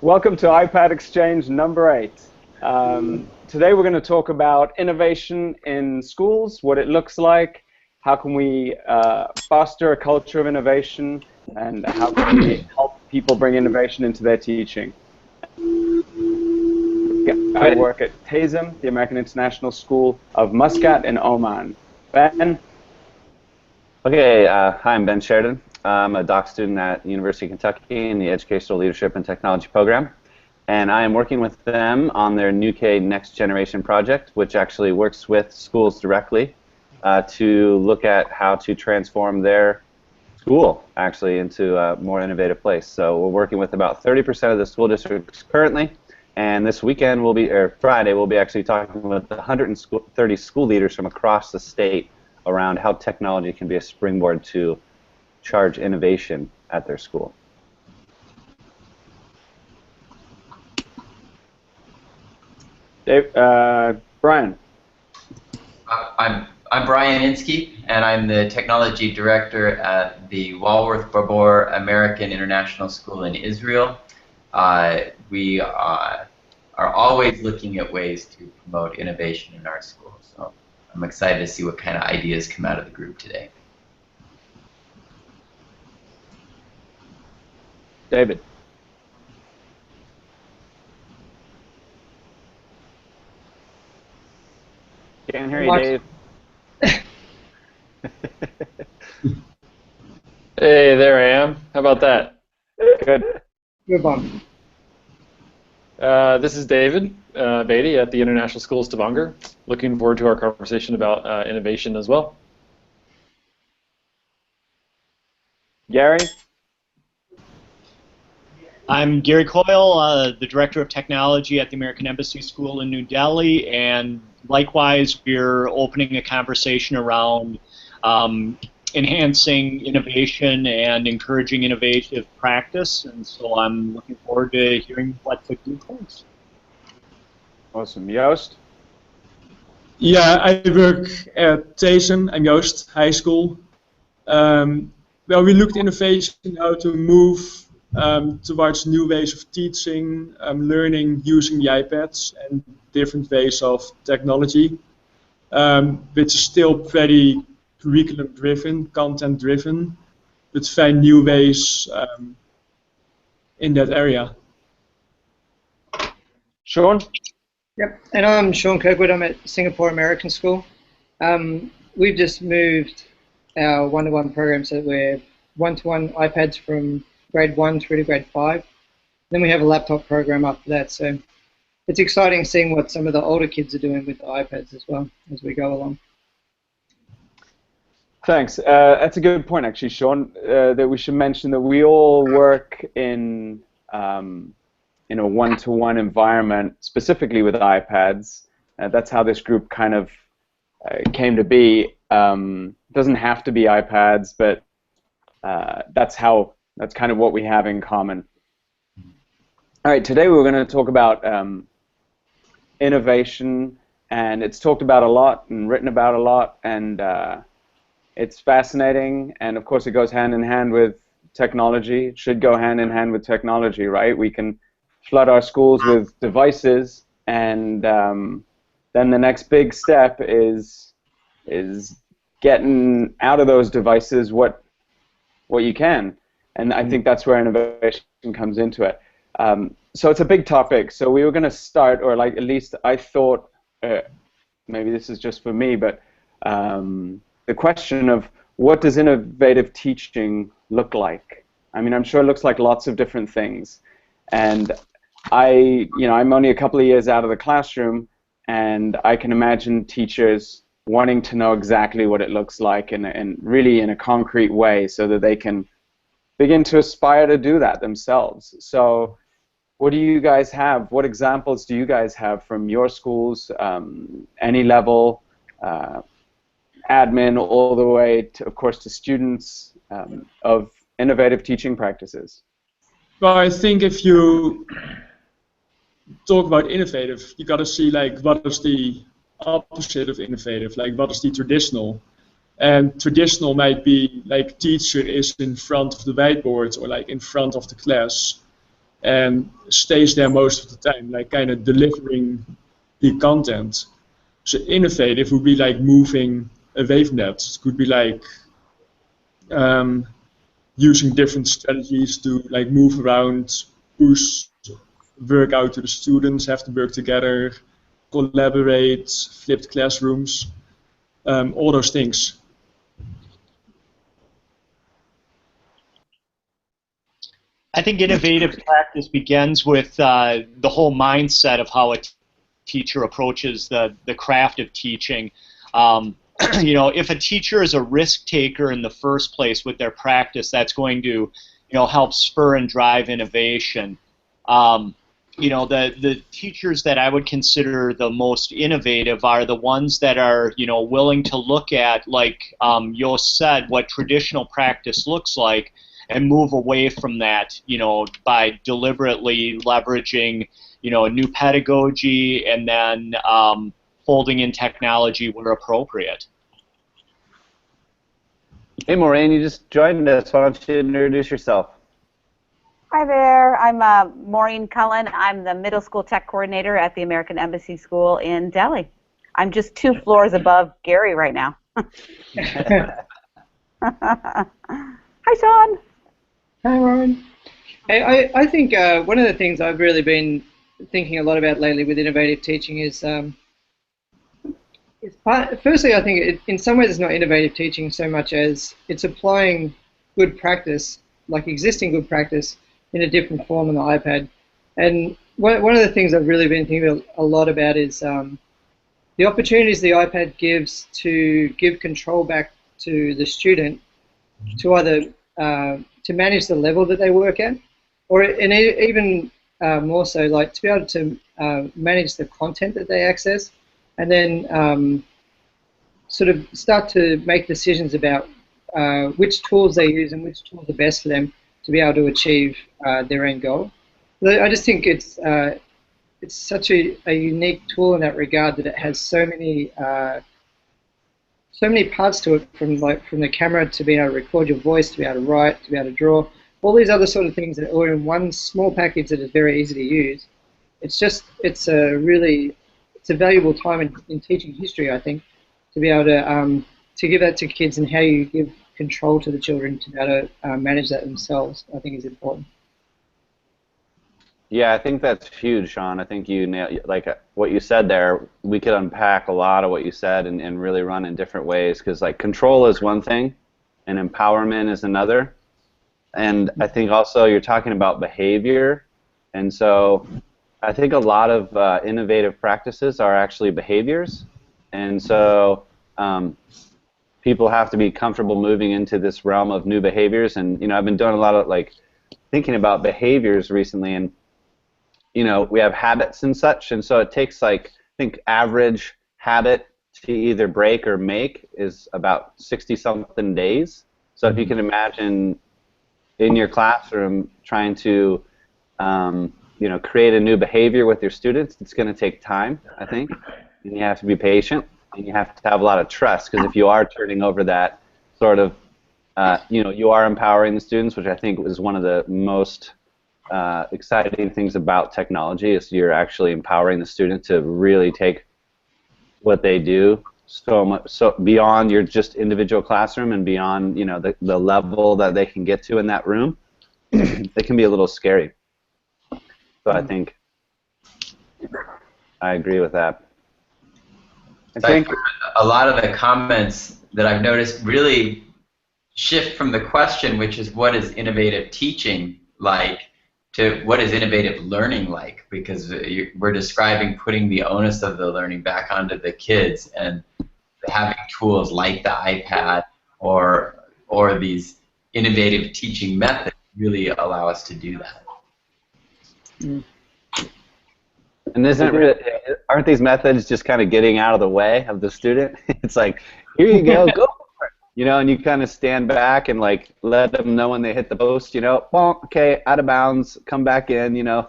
Welcome to iPad Exchange number 8. Today we're going to talk about innovation in schools, what it looks like, how can we foster a culture of innovation, and how can we help people bring innovation into their teaching. I work at TASIM, the American International School of Muscat in Oman. Ben? Okay, hi, I'm Ben Sheridan. I'm a doc student at the University of Kentucky in the Educational Leadership and Technology program. And I am working with them on their New K Next Generation project, which actually works with schools directly to look at how to transform their school actually into a more innovative place. So we're working with about 30% of the school districts currently. And this weekend, Friday, we'll be actually talking with 130 school leaders from across the state around how technology can be a springboard to charge innovation at their school. Dave, Brian. I'm Brian Inskeep, and I'm the technology director at the Walworth Babur American International School in Israel. We are always looking at ways to promote innovation in our school. So I'm excited to see what kind of ideas come out of the group today. David. Can't hear you, Dave. Hey, there I am. How about that? Good. Good one. This is David Beatty at the International School of Stavanger. Looking forward to our conversation about innovation as well. Gary? I'm Gary Coyle, the Director of Technology at the American Embassy School in New Delhi, and likewise we're opening a conversation around enhancing innovation and encouraging innovative practice, and so I'm looking forward to hearing what the group thinks. Awesome. Joost? Yeah, I work at TASIM. I'm Joost, high school. Well, we looked innovation, how to move towards new ways of teaching, learning using the iPads and different ways of technology, which is still pretty curriculum-driven, content-driven, but find new ways in that area. Sean? Yep, and I'm Sean Kirkwood. I'm at Singapore American School. We've just moved our one-to-one program so we're one-to-one iPads from grade 1 through to grade 5. Then we have a laptop program after that, so it's exciting seeing what some of the older kids are doing with the iPads as well as we go along. Thanks. That's a good point, actually, Sean, that we should mention that we all work in a one-to-one environment, specifically with iPads. That's how this group kind of came to be. It doesn't have to be iPads, but that's kind of what we have in common. All right, today we're going to talk about innovation, and it's talked about a lot and written about a lot, and it's fascinating, and of course it goes hand in hand with technology. It should go hand in hand with technology, right? We can flood our schools with devices, and then the next big step is getting out of those devices what you can. And I think that's where innovation comes into it. So it's a big topic. So we were going to start, or like at least I thought, maybe this is just for me, but the question of what does innovative teaching look like? I mean, I'm sure it looks like lots of different things. And I'm only a couple of years out of the classroom, and I can imagine teachers wanting to know exactly what it looks like and really in a concrete way so that they can begin to aspire to do that themselves. So what do you guys have? What examples do you guys have from your schools, any level, admin, all the way, to, of course, to students, of innovative teaching practices? Well, I think if you talk about innovative, you got to see like what is the opposite of innovative, like what is the traditional. And traditional might be like teacher is in front of the whiteboard or like in front of the class. and stays there most of the time, like kind of delivering the content. So innovative would be like moving away from that. It could be like using different strategies to like move around, push work out to the students, have to work together, collaborate, flipped classrooms, all those things. I think innovative practice begins with the whole mindset of how a teacher approaches the craft of teaching. You know, if a teacher is a risk taker in the first place with their practice, that's going to, you know, help spur and drive innovation. You know, the teachers that I would consider the most innovative are the ones that are, you know, willing to look at, like Joost said, what traditional practice looks like, and move away from that, you know, by deliberately leveraging, you know, a new pedagogy, and then folding in technology where appropriate. Hey, Maureen, you just joined us. Why don't you introduce yourself? Hi there. I'm Maureen Cullen. I'm the middle school tech coordinator at the American Embassy School in Delhi. I'm just 2 floors above Gary right now. Hi, Sean. Hi, Ryan. Hey, I think one of the things I've really been thinking a lot about lately with innovative teaching is, firstly, I think in some ways it's not innovative teaching so much as it's applying good practice, like existing good practice, in a different form on the iPad. And one of the things I've really been thinking a lot about is the opportunities the iPad gives to give control back to the student to either to manage the level that they work at, or and even more so, like to be able to manage the content that they access, and then sort of start to make decisions about which tools they use and which tools are best for them to be able to achieve their end goal. I just think it's such a unique tool in that regard, that it has so many parts to it, from the camera to being able to record your voice, to be able to write, to be able to draw, all these other sort of things that are in one small package that is very easy to use. It's a valuable time in teaching history, I think, to be able to give that to kids, and how you give control to the children to be able to manage that themselves, I think is important. Yeah, I think that's huge, Sean. I think like what you said there. We could unpack a lot of what you said and really run in different ways, because like control is one thing, and empowerment is another. And I think also you're talking about behavior, and so I think a lot of innovative practices are actually behaviors, and so people have to be comfortable moving into this realm of new behaviors. And you know, I've been doing a lot of like thinking about behaviors recently, and you know, we have habits and such, and so it takes, like, I think average habit to either break or make is about 60-something days. So if you can imagine in your classroom trying to you know, create a new behavior with your students, it's going to take time, I think, and you have to be patient, and you have to have a lot of trust, because if you are turning over that sort of you know, you are empowering the students, which I think is one of the most exciting things about technology, is you're actually empowering the student to really take what they do so much, so beyond your just individual classroom, and beyond, you know, the level that they can get to in that room. It can be a little scary. So I think I agree with that. I think a lot of the comments that I've noticed really shift from the question, which is what is innovative teaching like, to what is innovative learning like, because we're describing putting the onus of the learning back onto the kids, and having tools like the iPad or these innovative teaching methods really allow us to do that. And aren't these methods just kind of getting out of the way of the student? It's like, here you go, go for it. You know, and you kind of stand back and like let them know when they hit the post, you know, well, okay, out of bounds, come back in, you know,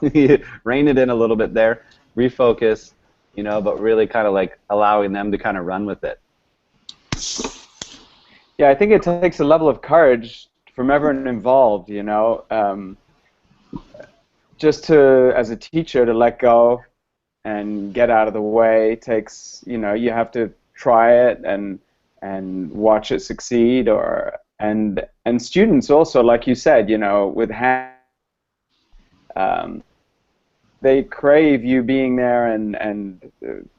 rein it in a little bit there, refocus, you know, but really kind of like allowing them to kind of run with it. Yeah, I think it takes a level of courage from everyone involved, you know, just to, as a teacher, to let go and get out of the way takes, you know, you have to try it and watch it succeed, or and students also, like you said, you know, with they crave you being there and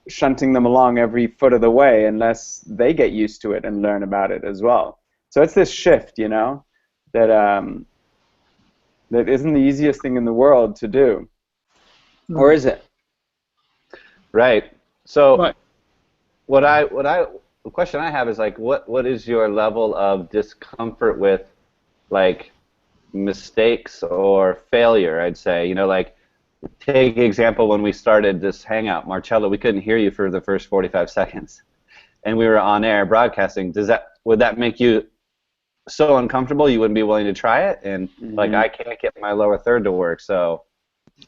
shunting them along every foot of the way unless they get used to it and learn about it as well. So it's this shift, you know, that that isn't the easiest thing in the world to do, or is it? Right. So Right. the question I have is like, what is your level of discomfort with, like, mistakes or failure? I'd say, you know, like, take example when we started this hangout, Marcello, we couldn't hear you for the first 45 seconds, and we were on air broadcasting. Would that make you so uncomfortable you wouldn't be willing to try it? And like, I can't get my lower third to work, so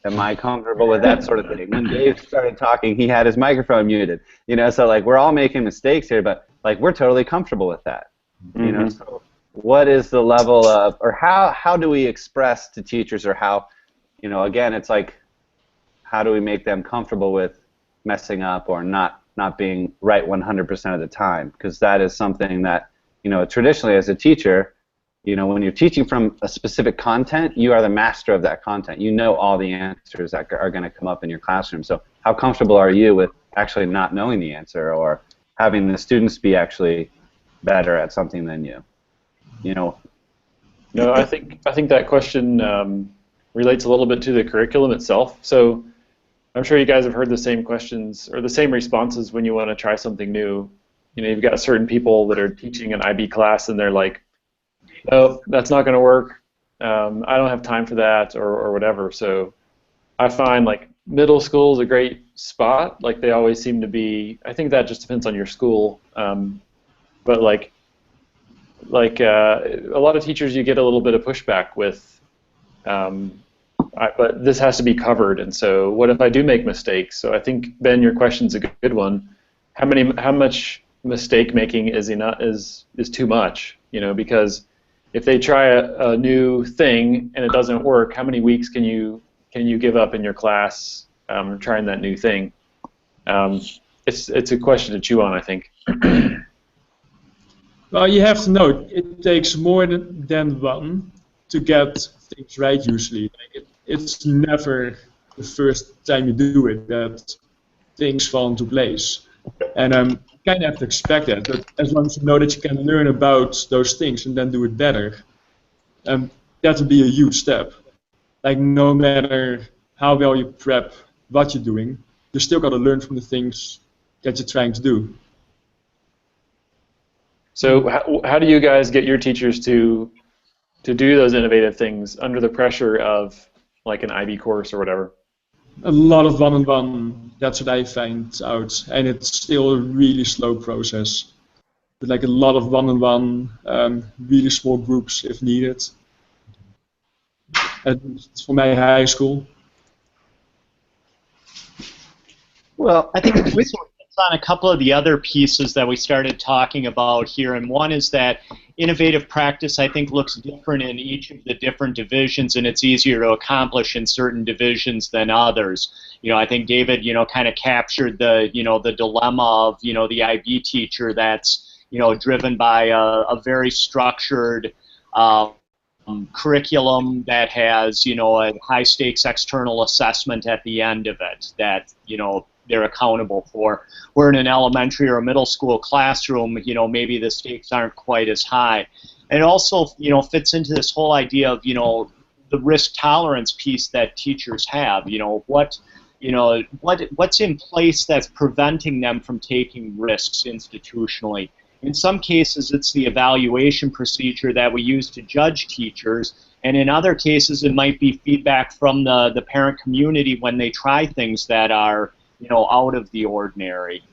am I comfortable with that sort of thing? When Dave started talking, he had his microphone muted. You know, so like, we're all making mistakes here, but like, we're totally comfortable with that. You know, so what is the level of, or how do we express to teachers, or how, you know, again, it's like, how do we make them comfortable with messing up or not being right 100% of the time? Because that is something that, you know, traditionally as a teacher, you know, when you're teaching from a specific content, you are the master of that content. You know all the answers that are going to come up in your classroom. So how comfortable are you with actually not knowing the answer, or having the students be actually better at something than you? You know? No, I think that question relates a little bit to the curriculum itself. So I'm sure you guys have heard the same questions or the same responses when you want to try something new. You know, you've got certain people that are teaching an IB class and they're like, oh, that's not going to work. I don't have time for that, or whatever. So I find like middle school is a great spot. Like, they always seem to be. I think that just depends on your school. But like a lot of teachers, you get a little bit of pushback with. But this has to be covered, and so what if I do make mistakes? So I think, Ben, your question's a good one. How much mistake making is too much? You know, because if they try a new thing and it doesn't work, how many weeks can you give up in your class trying that new thing? It's a question to chew on, I think. Well, you have to know it takes more than one to get things right. Usually, like it's never the first time you do it that things fall into place, and you kind of have to expect that. But as long as you know that you can learn about those things and then do it better, that would be a huge step. Like, no matter how well you prep what you're doing, you still got to learn from the things that you're trying to do. So how do you guys get your teachers to do those innovative things under the pressure of like an IB course or whatever? A lot of one-on-one, that's what I find out, and it's still a really slow process. But like a lot of one-on-one, really small groups if needed. At least for my high school. Well, I think this one hits on a couple of the other pieces that we started talking about here, and one is that innovative practice, I think, looks different in each of the different divisions, and it's easier to accomplish in certain divisions than others. You know, I think David, kind of captured the, the dilemma of, the IB teacher that's, driven by a very structured curriculum that has, a high-stakes external assessment at the end of it that, they're accountable for. Where in an elementary or a middle school classroom, maybe the stakes aren't quite as high. And it also, fits into this whole idea of, the risk tolerance piece that teachers have. What's in place that's preventing them from taking risks institutionally? In some cases, it's the evaluation procedure that we use to judge teachers, and in other cases, it might be feedback from the parent community when they try things that are, out of the ordinary.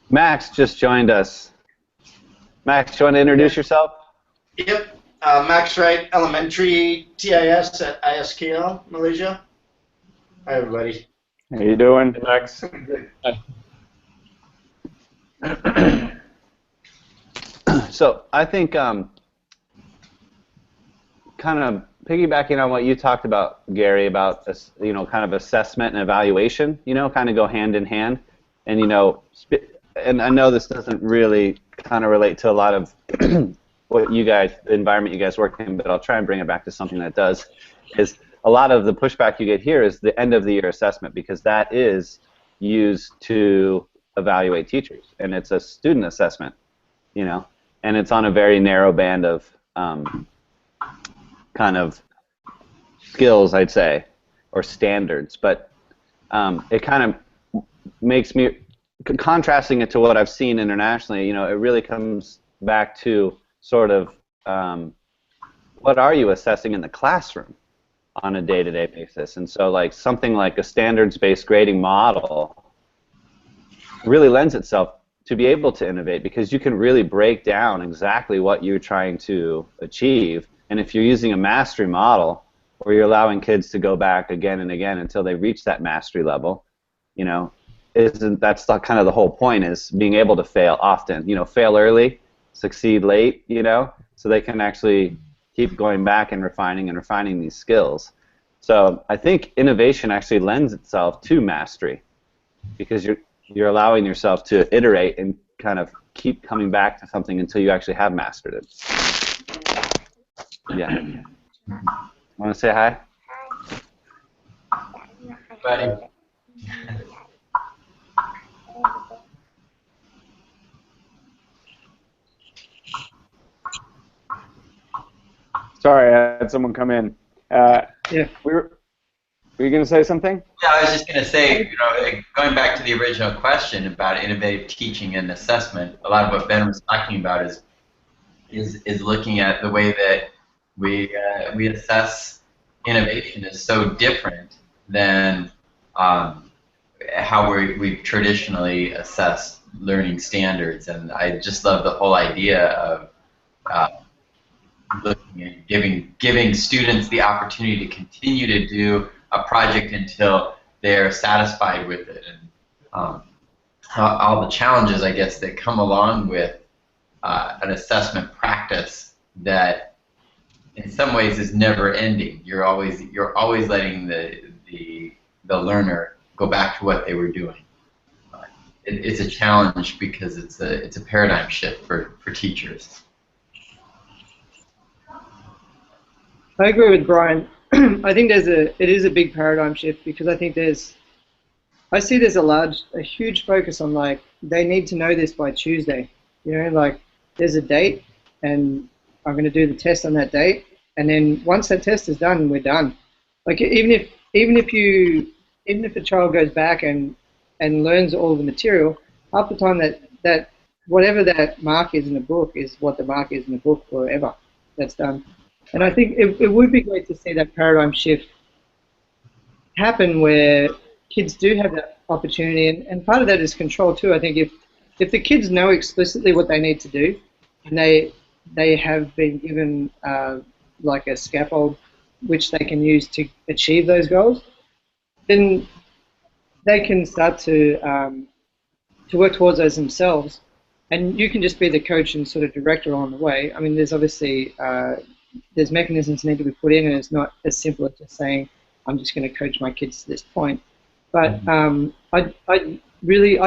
Max just joined us. Max, you want to introduce yourself? Yep. Max Wright, Elementary TIS at ISKL, Malaysia. Hi, everybody. How you doing? Hey, Max. So I think kind of piggybacking on what you talked about, Gary, about kind of assessment and evaluation, kind of go hand in hand, and and I know this doesn't really kind of relate to a lot of the environment you guys work in, but I'll try and bring it back to something that does. Is a lot of the pushback you get here is the end of the year assessment, because that is used to evaluate teachers, and it's a student assessment, and it's on a very narrow band of kind of skills, I'd say, or standards, but it kind of makes me, contrasting it to what I've seen internationally, it really comes back to sort of what are you assessing in the classroom on a day-to-day basis. And so like something like a standards-based grading model really lends itself to be able to innovate, because you can really break down exactly what you're trying to achieve. And if you're using a mastery model, or you're allowing kids to go back again and again until they reach that mastery level, that's kind of the whole point, is being able to fail often, fail early, succeed late, so they can actually keep going back and refining these skills. So I think innovation actually lends itself to mastery, because you're allowing yourself to iterate and kind of keep coming back to something until you actually have mastered it. Yeah. Want to say hi? Buddy. Sorry, I had someone come in. Yeah. Were you going to say something? Yeah, I was just going to say, going back to the original question about innovative teaching and assessment, a lot of what Ben was talking about is looking at the way that we assess innovation is so different than how we've traditionally assessed learning standards. And I just love the whole idea of looking at giving students the opportunity to continue to do a project until they're satisfied with it, and all the challenges, I guess, that come along with an assessment practice that, in some ways, is never ending. You're always letting the learner go back to what they were doing. It's a challenge because it's a paradigm shift for teachers. I agree with Brian. I think it is a big paradigm shift, because I think I see there's a huge focus on, like, they need to know this by Tuesday. Like, there's a date, and I'm going to do the test on that date, and then once that test is done, we're done. Like, even if a child goes back and learns all the material, half the time that whatever that mark is in the book is what the mark is in the book forever. That's done. And I think it would be great to see that paradigm shift happen, where kids do have that opportunity, and part of that is control too. I think if the kids know explicitly what they need to do, and they have been given like a scaffold which they can use to achieve those goals, then they can start to work towards those themselves, and you can just be the coach and sort of director along the way. I mean, there's obviously there's mechanisms need to be put in, and it's not as simple as just saying, I'm just going to coach my kids to this point. But I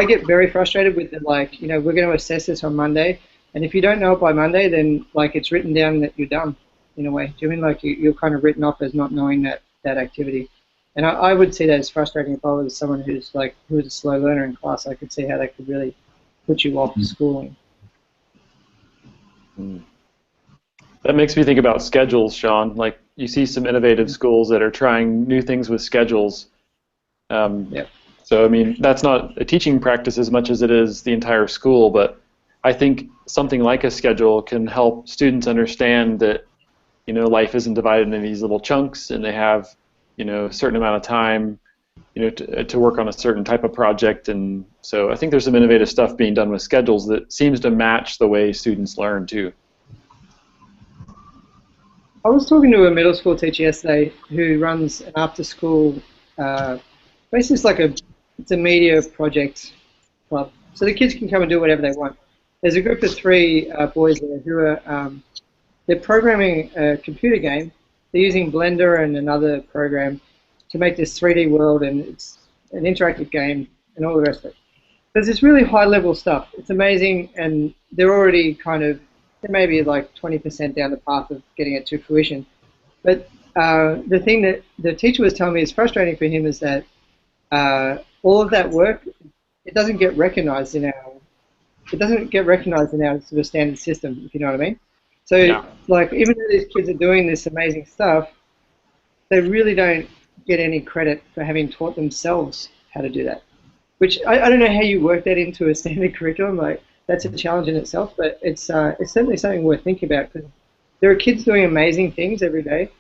get very frustrated with we're going to assess this on Monday, and if you don't know it by Monday, then like it's written down that you're done, in a way. Do you mean like you're kind of written off as not knowing that activity? And I would see that as frustrating. If I was someone who's a slow learner in class, I could see how that could really put you off schooling. That makes me think about schedules, Sean. Like, you see some innovative schools that are trying new things with schedules. So, I mean, that's not a teaching practice as much as it is the entire school, but I think something like a schedule can help students understand that, life isn't divided into these little chunks, and they have, a certain amount of time, to work on a certain type of project. And so I think there's some innovative stuff being done with schedules that seems to match the way students learn, too. I was talking to a middle school teacher yesterday who runs an after-school, basically it's a media project club. So the kids can come and do whatever they want. There's a group of 3 boys there who are they're programming a computer game, they're using Blender and another program to make this 3D world, and it's an interactive game and all the rest of it. There's this really high-level stuff. It's amazing, and they're already they're maybe like 20% down the path of getting it to fruition. But the thing that the teacher was telling me is frustrating for him is that all of that work, it doesn't get recognized in our sort of standard system, if you know what I mean. So, like, even though these kids are doing this amazing stuff, they really don't get any credit for having taught themselves how to do that. Which I don't know how you work that into a standard curriculum. Like, that's a challenge in itself, but it's certainly something worth thinking about, because there are kids doing amazing things every day,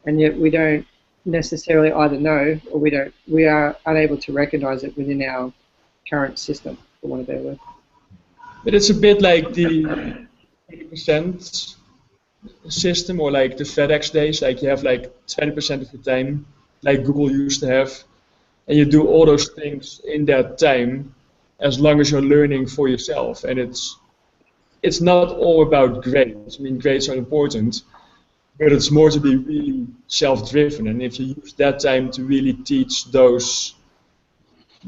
and yet we don't necessarily either know or we are unable to recognize it within our current system, for want of a better word. But it's a bit like the 80% system, or like the FedEx days. Like, you have like 20% of your time, like Google used to have, and you do all those things in that time, as long as you're learning for yourself. And it's not all about grades. I mean, grades are important, but it's more to be really self-driven. And if you use that time to really teach those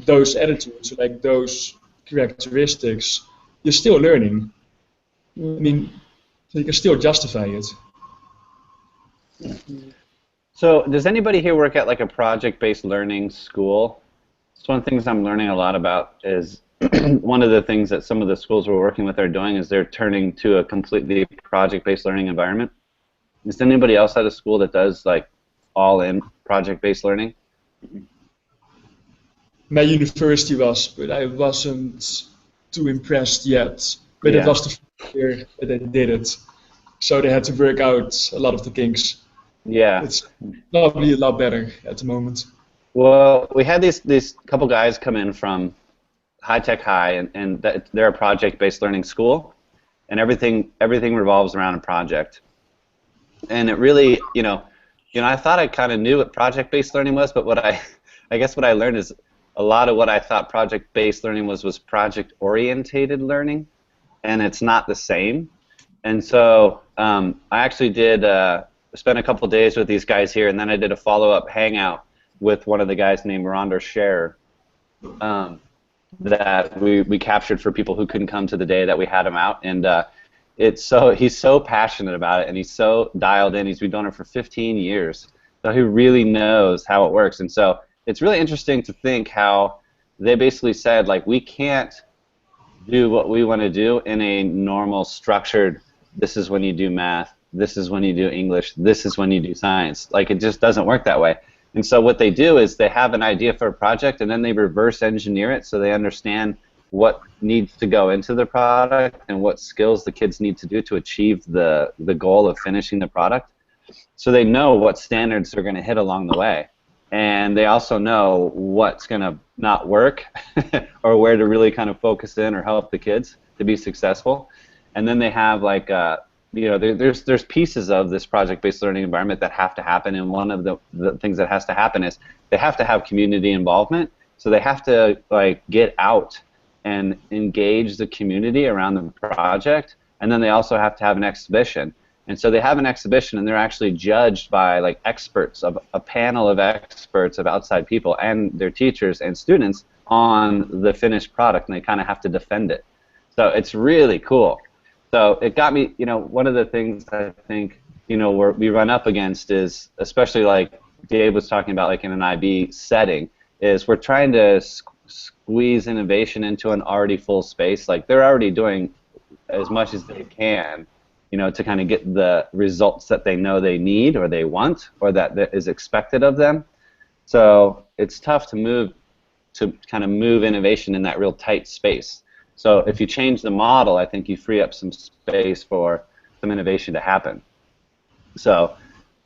attitudes, like those characteristics, you're still learning. I mean, so you can still justify it. So does anybody here work at like a project-based learning school? It's one of the things I'm learning a lot about is one of the things that some of the schools we're working with are doing is they're turning to a completely project-based learning environment. Is there anybody else at a school that does like all-in project-based learning? My university was, but I wasn't too impressed yet. But Yeah. it was the first year that they did it, so they had to work out a lot of the kinks. Yeah. It's probably a lot better at the moment. Well, we had these couple guys come in from High Tech High, and they're a project-based learning school, and everything revolves around a project. And it really, I thought I kind of knew what project-based learning was, but I guess what I learned is a lot of what I thought project-based learning was project-orientated learning, and it's not the same. And so I actually did spend a couple days with these guys here, and then I did a follow-up hangout with one of the guys named Rhonda Scherer that we captured for people who couldn't come to the day that we had him out. And he's so passionate about it, and he's so dialed in. He's been doing it for 15 years, so he really knows how it works. And so it's really interesting to think how they basically said, like, we can't do what we want to do in a normal, structured, this is when you do math, this is when you do English, this is when you do science. Like, it just doesn't work that way. And so what they do is they have an idea for a project, and then they reverse engineer it so they understand what needs to go into the product and what skills the kids need to do to achieve the goal of finishing the product. So they know what standards they're going to hit along the way. And they also know what's going to not work or where to really kind of focus in or help the kids to be successful. And then they have like there's pieces of this project-based learning environment that have to happen, and one of the things that has to happen is they have to have community involvement. So they have to like get out and engage the community around the project, and then they also have to have an exhibition. And so they have an exhibition, and they're actually judged by like experts, of a panel of experts, of outside people, and their teachers and students on the finished product, and they kind of have to defend it. So it's really cool. So it got me, one of the things I think, we run up against is, especially like Dave was talking about, like in an IB setting, is we're trying to squeeze innovation into an already full space. Like, they're already doing as much as they can, to kind of get the results that they know they need or they want or that is expected of them. So it's tough to kind of move innovation in that real tight space. So if you change the model, I think you free up some space for some innovation to happen. So,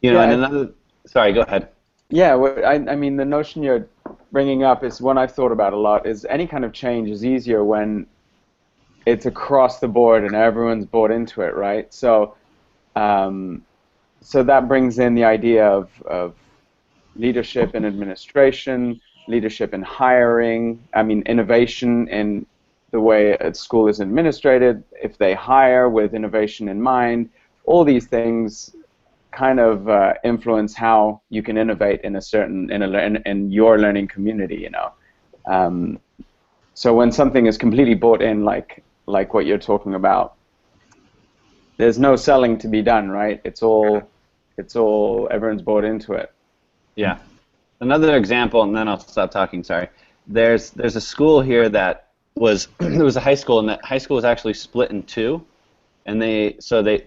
and another, sorry, go ahead. Yeah, I mean, the notion you're bringing up is one I've thought about a lot, is any kind of change is easier when it's across the board and everyone's bought into it, right? So, so that brings in the idea of leadership in administration, leadership in hiring, innovation in the way a school is administrated, if they hire with innovation in mind, all these things kind of influence how you can innovate in a certain in your learning community, you know. So when something is completely bought in, like what you're talking about, there's no selling to be done, right? It's all everyone's bought into it. Yeah. Another example, and then I'll stop talking. Sorry. There's a school here that was it was a high school, and that high school was actually split in two, and they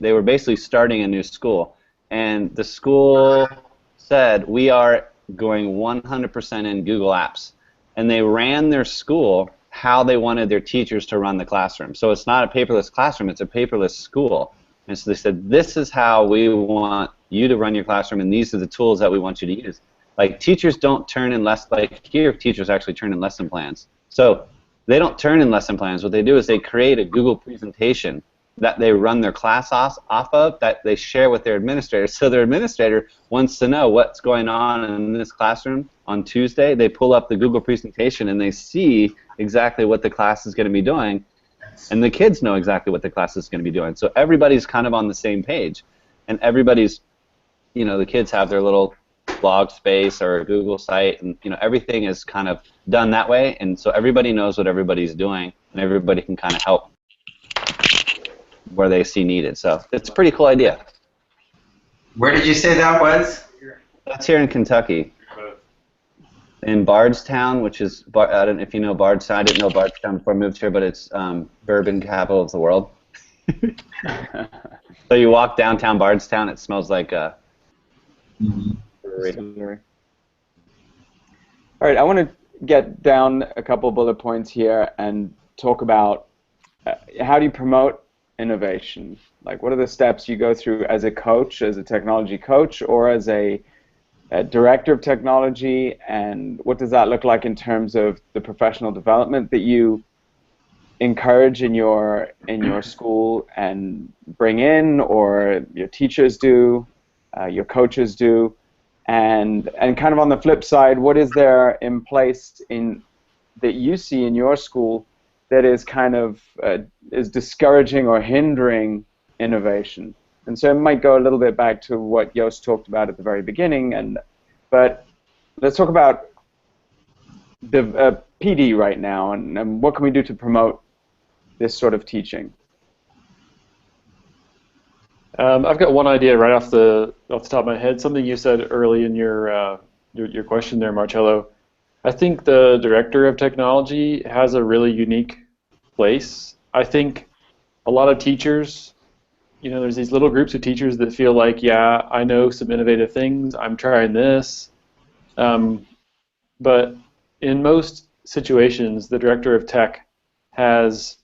were basically starting a new school, and the school said we are going 100% in Google Apps, and they ran their school how they wanted their teachers to run the classroom. So it's not a paperless classroom, it's a paperless school. And so they said, this is how we want you to run your classroom, and these are the tools that we want you to use. Like, teachers don't turn in here teachers actually turn in lesson plans. So they don't turn in lesson plans. What they do is they create a Google presentation that they run their class off of, that they share with their administrator. So their administrator wants to know what's going on in this classroom on Tuesday. They pull up the Google presentation and they see exactly what the class is going to be doing, and the kids know exactly what the class is going to be doing. So everybody's kind of on the same page, and everybody's, you know, the kids have their little blog space or a Google site, and you know, everything is kind of done that way, and so everybody knows what everybody's doing, and everybody can kind of help where they see needed. So it's a pretty cool idea. Where did you say that was? That's here in Kentucky, in Bardstown, which is, I don't know if you know Bardstown. I didn't know Bardstown before I moved here, but it's bourbon capital of the world. So you walk downtown Bardstown, it smells like a brewery. All right, I want to get down a couple bullet points here and talk about how do you promote innovation? Like, what are the steps you go through as a coach, as a technology coach, or as a director of technology, and what does that look like in terms of the professional development that you encourage in your school and bring in, or your teachers do, your coaches do, and kind of on the flip side, what is there in place that you see in your school that is kind of is discouraging or hindering innovation? And so it might go a little bit back to what Joost talked about at the very beginning, but let's talk about the PD right now, and what can we do to promote this sort of teaching? I've got one idea right off the top of my head. Something you said early in your question there, Marcello. I think the director of technology has a really unique place. I think a lot of teachers, you know, there's these little groups of teachers that feel like, yeah, I know some innovative things, I'm trying this. But in most situations, the director of tech has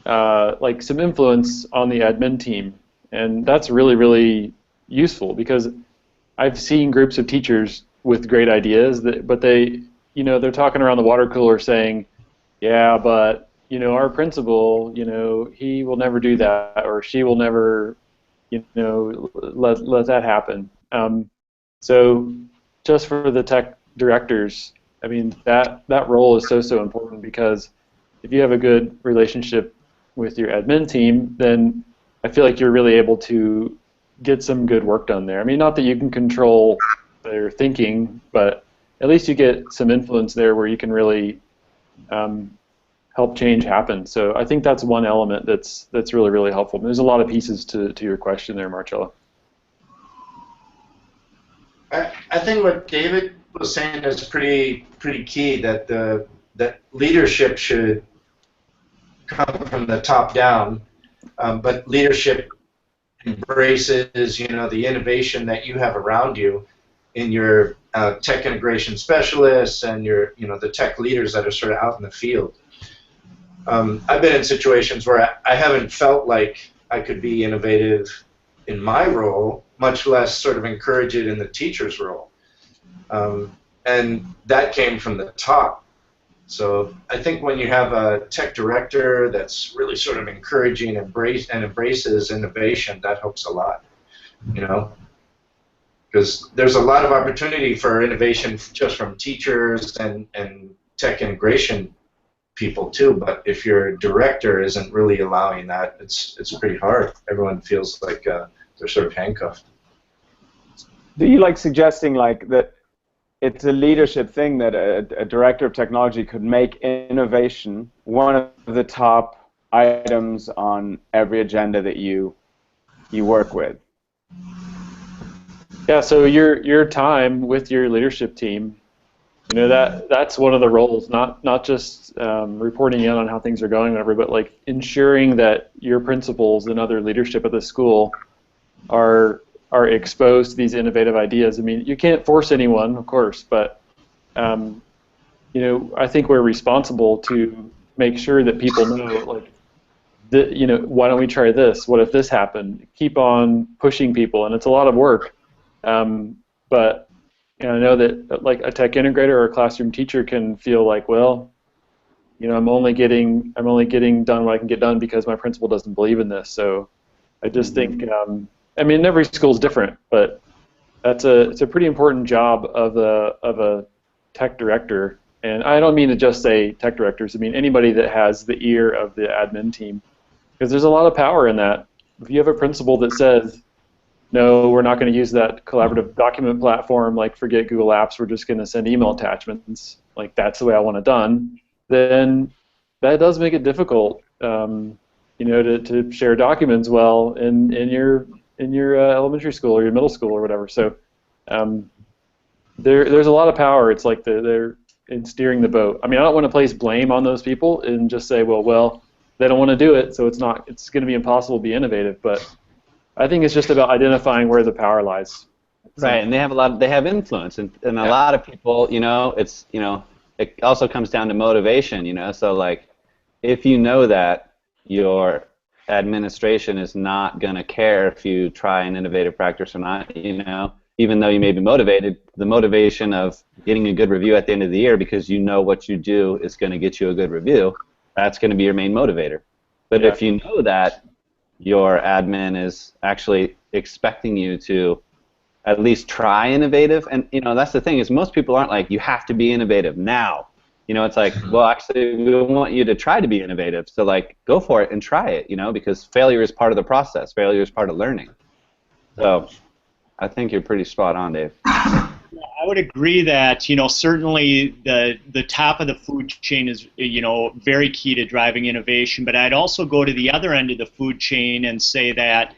like some influence on the admin team, and that's really, really useful, because I've seen groups of teachers with great ideas, but they, you know, they're talking around the water cooler saying, yeah, but you know, our principal, you know, he will never do that, or she will never, you know, let that happen. So just for the tech directors, I mean, that role is so important, because if you have a good relationship with your admin team, then I feel like you're really able to get some good work done there. I mean, not that you can control their thinking, but at least you get some influence there where you can really help change happen. So I think that's one element that's really, really helpful. There's a lot of pieces to your question there, Marcello. I think what David was saying is pretty key, that that leadership should come from the top down, but leadership embraces, you know, the innovation that you have around you in your tech integration specialists and your, you know, the tech leaders that are sort of out in the field. I've been in situations where I haven't felt like I could be innovative in my role, much less sort of encourage it in the teacher's role. And that came from the top. So I think when you have a tech director that's really sort of encouraging and embraces innovation, that helps a lot, you know, because there's a lot of opportunity for innovation just from teachers and tech integration people too, but if your director isn't really allowing that, it's pretty hard. Everyone feels like they're sort of handcuffed. Do you like suggesting like that it's a leadership thing that a director of technology could make innovation one of the top items on every agenda that you work with? Yeah, so your time with your leadership team, that's one of the roles, not just reporting in on how things are going, whatever, but like ensuring that your principals and other leadership at the school are exposed to these innovative ideas. I mean, you can't force anyone, of course, but I think we're responsible to make sure that people know, like, why don't we try this? What if this happened? Keep on pushing people, and it's a lot of work. But I know that like a tech integrator or a classroom teacher can feel like, well, I'm only getting done what I can get done because my principal doesn't believe in this. So I just think, I mean, every school is different, but it's a pretty important job of a tech director. And I don't mean to just say tech directors. I mean anybody that has the ear of the admin team, because there's a lot of power in that. If you have a principal that says, no, we're not going to use that collaborative document platform, like forget Google Apps, we're just going to send email attachments, like that's the way I want it done, then that does make it difficult, to share documents well in your elementary school or your middle school or whatever. So there's a lot of power. It's like they're in steering the boat. I mean, I don't want to place blame on those people and just say, well, they don't want to do it, so it's going to be impossible to be innovative. But I think it's just about identifying where the power lies. Right, and they have influence, and a lot of people, it also comes down to motivation, so like, if you know that your administration is not going to care if you try an innovative practice or not, even though you may be motivated, the motivation of getting a good review at the end of the year because you know what you do is going to get you a good review, that's going to be your main motivator. But if you know that your admin is actually expecting you to at least try innovative, and that's the thing, is most people aren't like, you have to be innovative now. It's like, well, actually, we want you to try to be innovative, so like, go for it and try it, because failure is part of the process. Failure is part of learning. So I think you're pretty spot on, Dave. I would agree that certainly the top of the food chain is very key to driving innovation, but I'd also go to the other end of the food chain and say that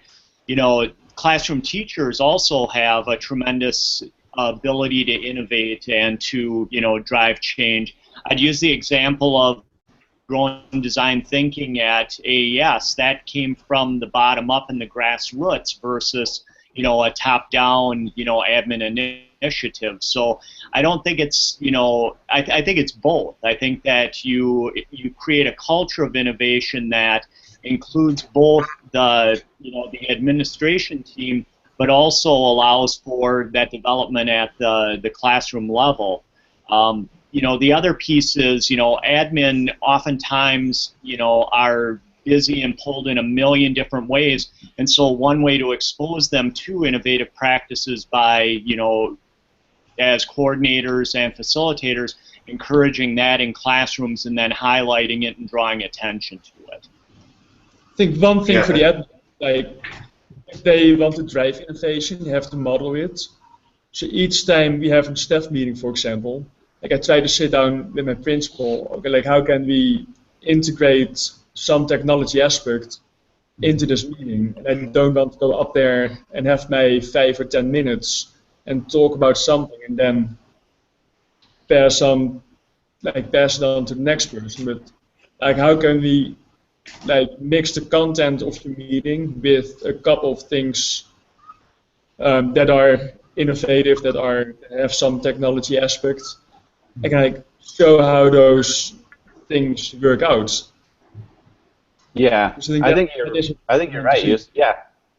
classroom teachers also have a tremendous ability to innovate and to drive change. I'd use the example of growing design thinking at AES. That came from the bottom up and the grassroots versus a top-down, admin initiative. So I don't think it's, I think it's both. I think that you create a culture of innovation that includes both the, the administration team, but also allows for that development at the classroom level. The other piece is, admin oftentimes, are busy and pulled in a million different ways, and so one way to expose them to innovative practices by, as coordinators and facilitators, encouraging that in classrooms and then highlighting it and drawing attention to it. I think one thing for the admin, like, if they want to drive innovation, you have to model it. So each time we have a staff meeting, for example, like I try to sit down with my principal, okay, like how can we integrate some technology aspect into this meeting? And I don't want to go up there and have my 5 or 10 minutes and talk about something and then pass it on to the next person. But like, how can we like mix the content of the meeting with a couple of things that are innovative, that have some technology aspects, and like show how those things work out. Yeah, I think you're right.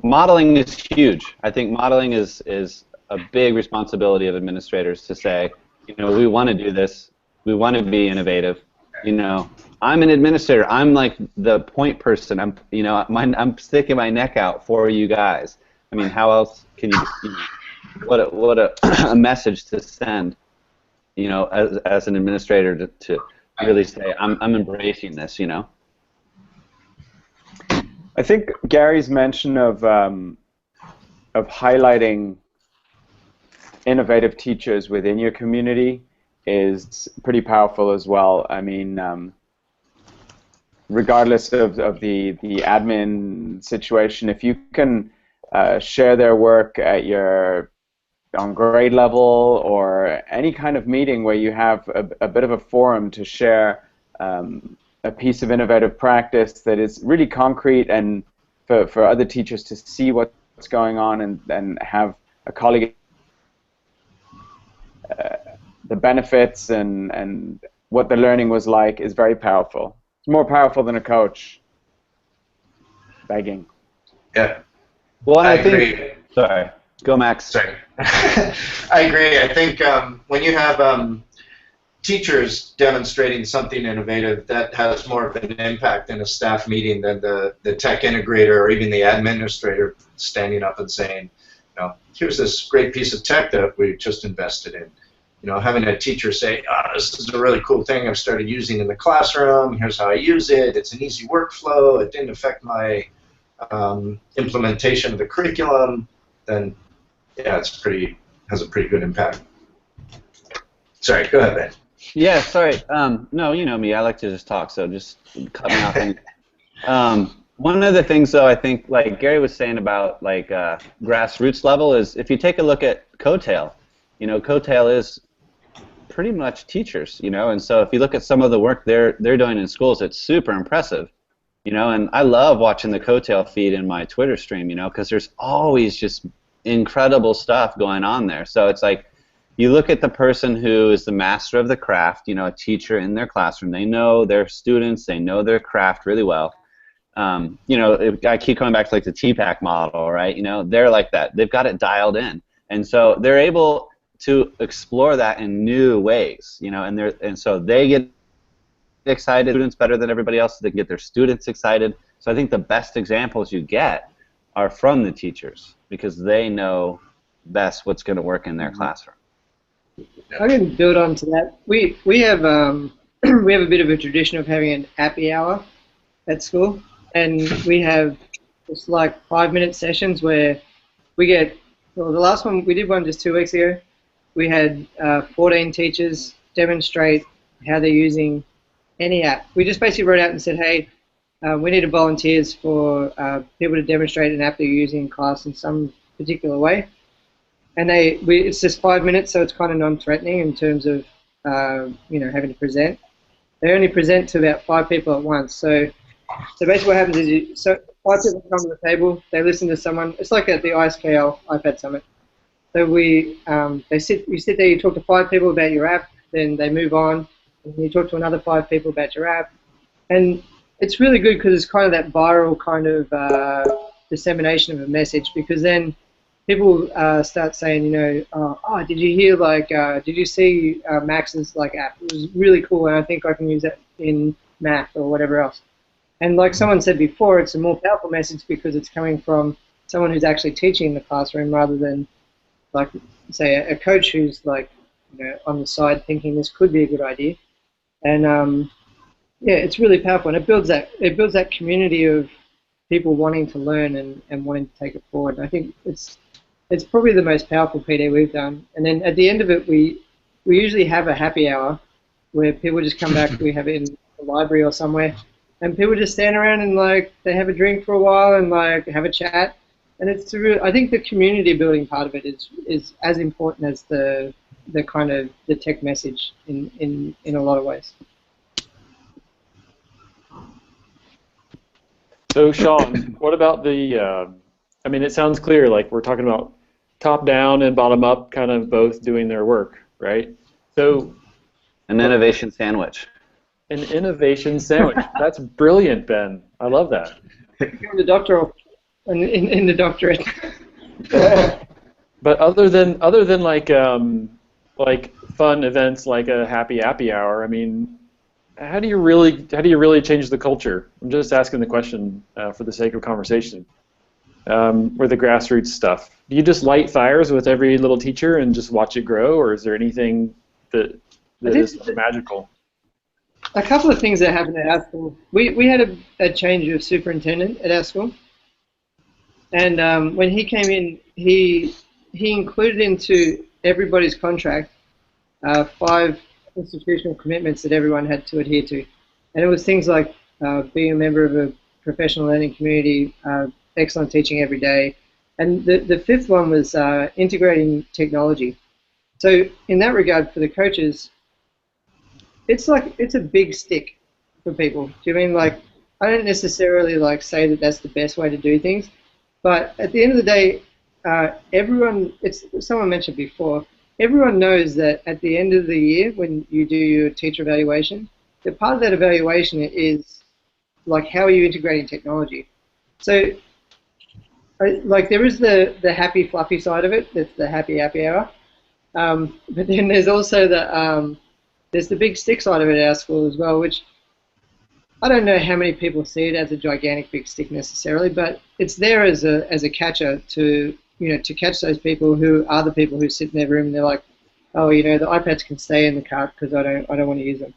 Modeling is huge. I think modeling is a big responsibility of administrators to say, we want to do this, we want to be innovative. I'm an administrator. I'm like the point person. I'm sticking my neck out for you guys. I mean, how else can you? What a message to send. As an administrator to really say, I'm embracing this. I think Gary's mention of highlighting innovative teachers within your community is pretty powerful as well. I mean, regardless of the admin situation, if you can share their work at your on grade level or any kind of meeting where you have a bit of a forum to share a piece of innovative practice that is really concrete and for other teachers to see what's going on and have a colleague the benefits and what the learning was like is very powerful. It's more powerful than a coach begging. Yeah. Well, I I think. agree. Sorry. Go, Max. Sorry. I agree. I think when you have teachers demonstrating something innovative, that has more of an impact in a staff meeting than the tech integrator or even the administrator standing up and saying, you know, here's this great piece of tech that we just invested in. You know, having a teacher say, oh, this is a really cool thing I've started using in the classroom. Here's how I use it. It's an easy workflow. It didn't affect my implementation of the curriculum. Then, yeah, has a pretty good impact. Sorry, go ahead, Ben. Yeah, sorry. No, you know me. I like to just talk, so just cut me off. One of the things, though, I think, like Gary was saying about like grassroots level, is if you take a look at Coattail, you know, Coattail is pretty much teachers, you know, and so if you look at some of the work they're doing in schools, it's super impressive, you know, and I love watching the Coattail feed in my Twitter stream, you know, because there's always just incredible stuff going on there. So it's like you look at the person who is the master of the craft, you know, a teacher in their classroom. They know their students, they know their craft really well. You know, I keep coming back to like the TPAC model, right? You know, they're like that. They've got it dialed in, and so they're able to explore that in new ways, you know, and so they get excited, students better than everybody else, they can get their students excited. So I think the best examples you get are from the teachers because they know best what's going to work in their classroom. I can build on to that. We have we have a bit of a tradition of having an happy hour at school, and we have just like 5-minute sessions where we get. Well, the last one we did one just 2 weeks ago. We had 14 teachers demonstrate how they're using any app. We just basically wrote out and said, hey, we need volunteers for people to demonstrate an app they're using in class in some particular way. And it's just 5 minutes, so it's kind of non-threatening in terms of you know, having to present. They only present to about 5 people at once. So basically what happens is 5 people come to the table, they listen to someone. It's like at the ISKL iPad Summit. So you sit there, you talk to 5 people about your app, then they move on, and you talk to another 5 people about your app. And it's really good because it's kind of that viral kind of dissemination of a message, because then people start saying, you know, oh, did you hear, like, did you see Max's like app? It was really cool, and I think I can use that in math or whatever else. And like someone said before, it's a more powerful message because it's coming from someone who's actually teaching in the classroom rather than, like, say, a coach who's like, you know, on the side thinking this could be a good idea. And yeah, it's really powerful, and it builds that community of people wanting to learn and wanting to take it forward. And I think it's probably the most powerful PD we've done. And then at the end of it, we usually have a happy hour where people just come back. We have it in the library or somewhere, and people just stand around and like they have a drink for a while and like have a chat. And it's I think the community building part of it is as important as the kind of the tech message in a lot of ways. So Sean, what about the? I mean, it sounds clear. Like we're talking about top down and bottom up, kind of both doing their work, right? So An innovation sandwich. An innovation sandwich. That's brilliant, Ben. I love that. You're in the doctoral, in the doctorate. But other than like fun events like a happy hour, I mean, how do you really change the culture? I'm just asking the question for the sake of conversation. Or the grassroots stuff. Do you just light fires with every little teacher and just watch it grow, or is there anything that is magical? A couple of things that happened at our school. We had a change of superintendent at our school, and when he came in, he included into everybody's contract 5 institutional commitments that everyone had to adhere to. And it was things like being a member of a professional learning community, excellent teaching every day. And the fifth one was integrating technology. So in that regard, for the coaches, it's a big stick for people. Do you mean, like, I don't necessarily like say that that's the best way to do things, but at the end of the day, everyone, someone mentioned before, everyone knows that at the end of the year when you do your teacher evaluation, that part of that evaluation is like, how are you integrating technology? So like, there is the happy fluffy side of it, that's the happy hour, but then there's also there's the big stick side of it at our school as well, which I don't know how many people see it as a gigantic big stick necessarily, but it's there as a catcher to to catch those people who are the people who sit in their room and they're like, oh, the iPads can stay in the cart because I don't want to use them.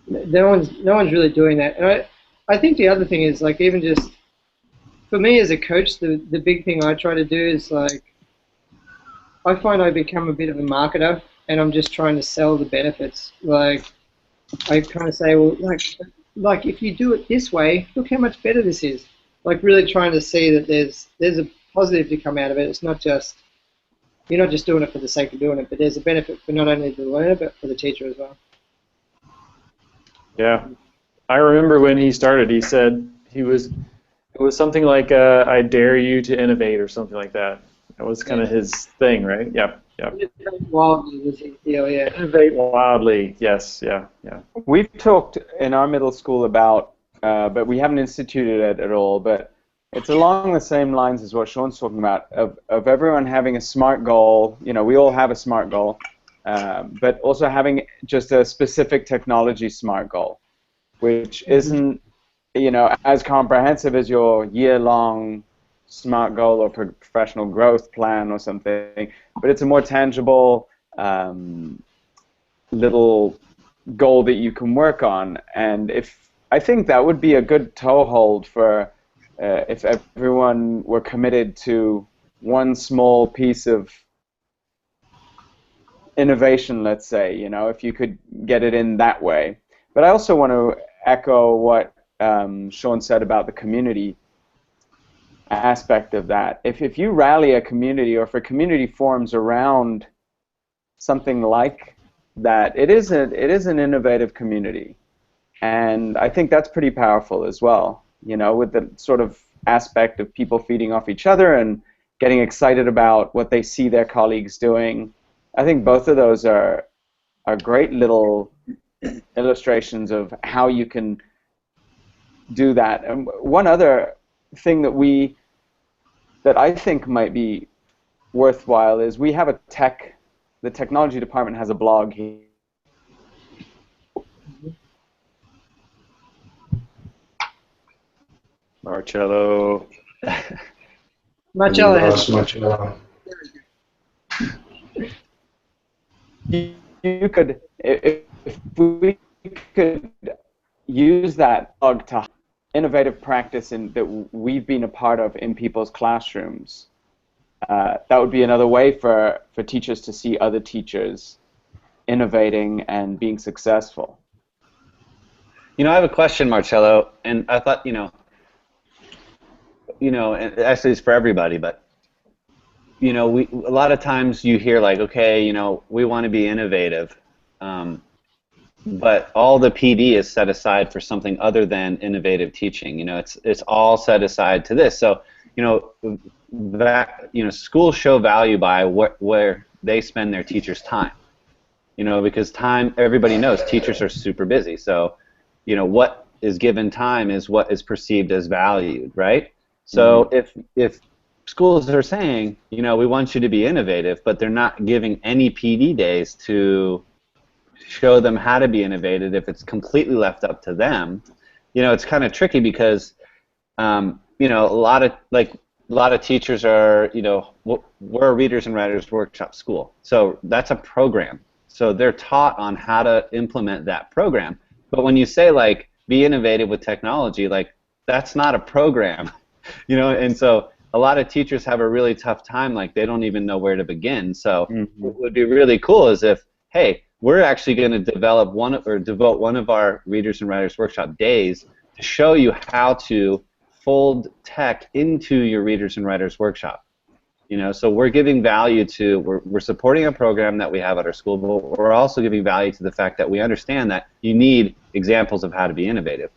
No one's really doing that. And I think the other thing is, like, even just for me as a coach, the big thing I try to do is, like, I find I become a bit of a marketer and I'm just trying to sell the benefits. Like, I kind of say, well, like if you do it this way, look how much better this is. Like, really trying to see that there's a positive to come out of it. It's not just, you're not just doing it for the sake of doing it, but there's a benefit for not only the learner but for the teacher as well. Yeah, I remember when he started, he said it was something like I dare you to innovate or something like that. That was kind of his thing, right? Yep. Wildly was his deal, yeah. Innovate wildly, yes, yeah. We've talked in our middle school about, but we haven't instituted it at all, but it's along the same lines as what Sean's talking about, of everyone having a SMART goal. We all have a SMART goal, but also having just a specific technology SMART goal, which isn't, as comprehensive as your year-long SMART goal or professional growth plan or something, but it's a more tangible little goal that you can work on. And I think that would be a good toehold for if everyone were committed to one small piece of innovation, let's say, if you could get it in that way. But I also want to echo what Sean said about the community aspect of that. If you rally a community, or if a community forms around something like that, it is an innovative community, and I think that's pretty powerful as well. With the sort of aspect of people feeding off each other and getting excited about what they see their colleagues doing. I think both of those are great little illustrations of how you can do that. And one other thing that I think might be worthwhile is we have the technology department has a blog here. Marcello. Marcello has. Marcello. You could, if we could use that blog to innovative practice that we've been a part of in people's classrooms, that would be another way for teachers to see other teachers innovating and being successful. I have a question, Marcello, and I thought, and actually it's for everybody, but a lot of times you hear, like, okay, we want to be innovative, but all the PD is set aside for something other than innovative teaching. It's all set aside to this. So, schools show value by where they spend their teachers' time. Because time, everybody knows teachers are super busy. So, what is given time is what is perceived as valued, right? So if schools are saying, we want you to be innovative, but they're not giving any PD days to show them how to be innovative, if it's completely left up to them, it's kind of tricky because, a lot of teachers are, we're a Readers and Writers Workshop school, so that's a program. So they're taught on how to implement that program. But when you say, like, be innovative with technology, like, that's not a program, and so a lot of teachers have a really tough time, like they don't even know where to begin. So Mm-hmm. what would be really cool is if, hey, we're actually going to develop devote one of our Readers and Writers Workshop days to show you how to fold tech into your Readers and Writers Workshop. You know, so we're giving value to, we're supporting a program that we have at our school, but we're also giving value to the fact that we understand that you need examples of how to be innovative.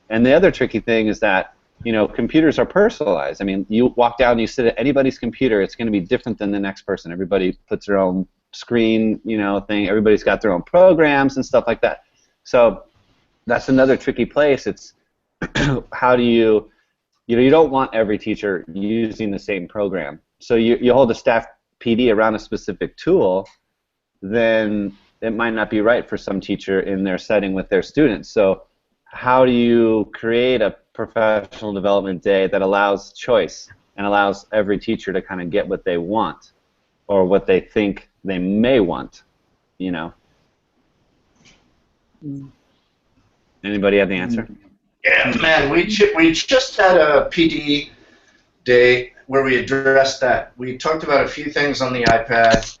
And the other tricky thing is that, you know, computers are personalized. I mean, you walk down and you sit at anybody's computer, it's going to be different than the next person. Everybody puts their own screen, you know, thing. Everybody's got their own programs and stuff like that. So that's another tricky place. It's how do you know, you don't want every teacher using the same program. So you hold a staff PD around a specific tool, then it might not be right for some teacher in their setting with their students. So how do you create a professional development day that allows choice and allows every teacher to kind of get what they want or what they think they may want, you know? Anybody have the answer? Yeah, man, we just had a PD day where we addressed that. We talked about a few things on the iPad.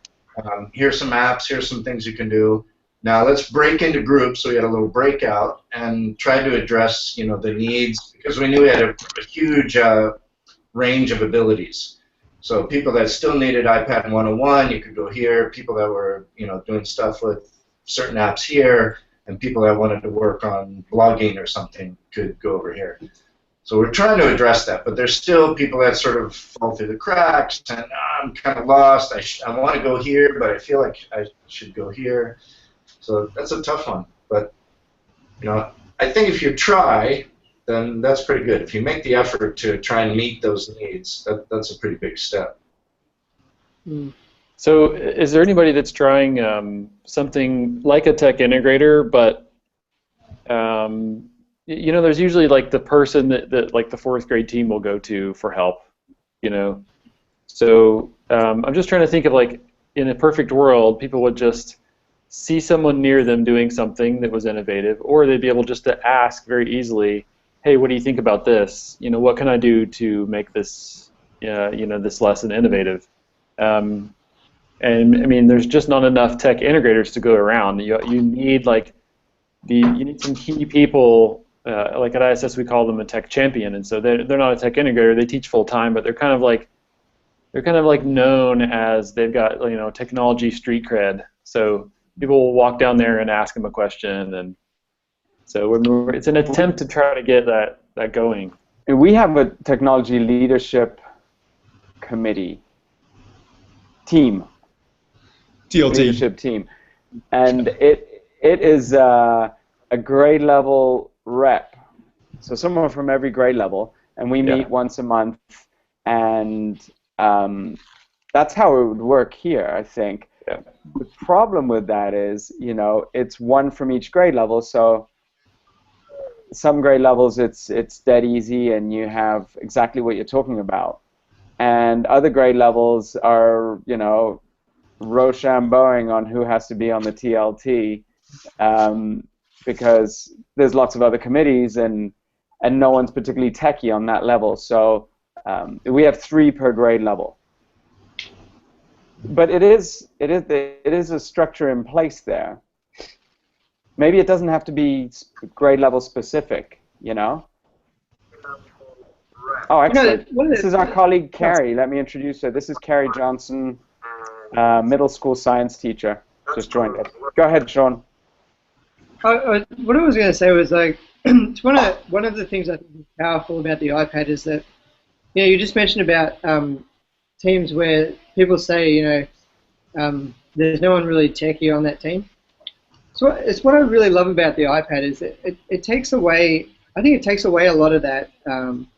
Here's some apps, here's some things you can do. Now let's break into groups. So we had a little breakout and tried to address, you know, the needs, because we knew we had a huge range of abilities. So people that still needed iPad 101, you could go here. People that were, you know, doing stuff with certain apps here, and people that wanted to work on blogging or something could go over here. So we're trying to address that, but there's still people that sort of fall through the cracks, and I'm kind of lost. I want to go here, but I feel like I should go here. So that's a tough one. But, you know, I think if you try, then that's pretty good. If you make the effort to try and meet those needs, that's a pretty big step. So is there anybody that's trying something like a tech integrator, but you know, there's usually like the person that like the 4th grade team will go to for help, you know. So I'm just trying to think of, like, in a perfect world, people would just see someone near them doing something that was innovative, or they'd be able just to ask very easily, hey, what do you think about this? You know, what can I do to make this, you know, this lesson innovative? And I mean, there's just not enough tech integrators to go around. You need, like, you need some key people. Like at ISS, we call them a tech champion, and so they're not a tech integrator. They teach full time, but they're kind of like known as, they've got, you know, technology street cred. So people will walk down there and ask them a question, and so it's an attempt to try to get that going. We have a technology leadership committee team. TLT. Leadership team, and it is a grade level rep, so someone from every grade level, and we meet once a month, and that's how it would work here, I think. Yeah. The problem with that is, you know, it's one from each grade level, so some grade levels it's dead easy and you have exactly what you're talking about, and other grade levels are, you know, rochambeauing on who has to be on the TLT, because there's lots of other committees and no one's particularly techie on that level. So we have 3 per grade level. But it is a structure in place there. Maybe it doesn't have to be grade level specific, you know. Oh, excellent. This is our colleague Carrie. Let me introduce her. This is Carrie Johnson, middle school science teacher. Just joined us. Go ahead, Sean. What I was going to say was, like, it's one of the things I think is powerful about the iPad is that, you know, you just mentioned about teams where people say, you know, there's no one really techie on that team. So it's what I really love about the iPad is that it takes away, I think it takes away a lot of that I'm